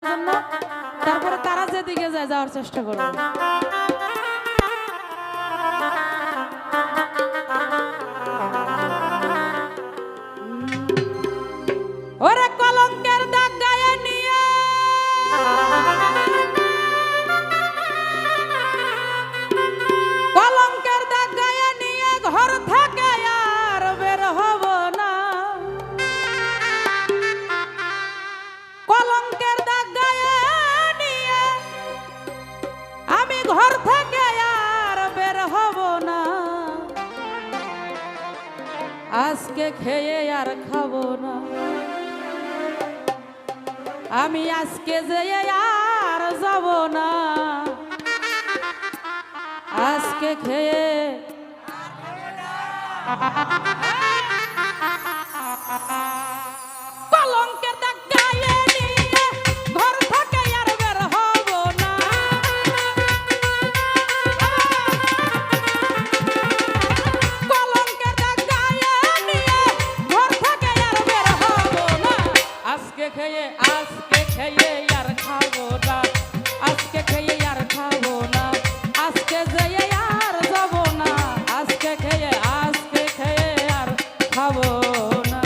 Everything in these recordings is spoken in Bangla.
জন্য তারপরে তারা যেদিকে যায় যাওয়ার চেষ্টা করবে। ওরে কলঙ্কের দাগ গায়ে নিয়ে কলঙ্কের দাগ গায়ে নিয়ে ঘর থেকে আর বের হব না। কলঙ্কের দাগ গায়ে নিয়ে আমি ঘর থেকে আর বের হব না। আজকে খেয়ে আর খাবো না। আমি আজকে যেয়ে আর যাব না। আজকে খেয়ে কলঙ্কের দাগ গায়ে নিয়ে ঘর থেকে আর বের হব না। কলঙ্কের দাগ গায়ে নিয়ে ঘর থেকে আর বের হব না। আজকে খেয়ে আর খাবো না। আজকে খেয়ে আর খাবো না। আজকে যেয়ে আর যাব না। আজকে খেয়ে আর খাবো না।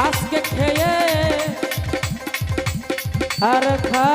আজকে খেয়ে আর খা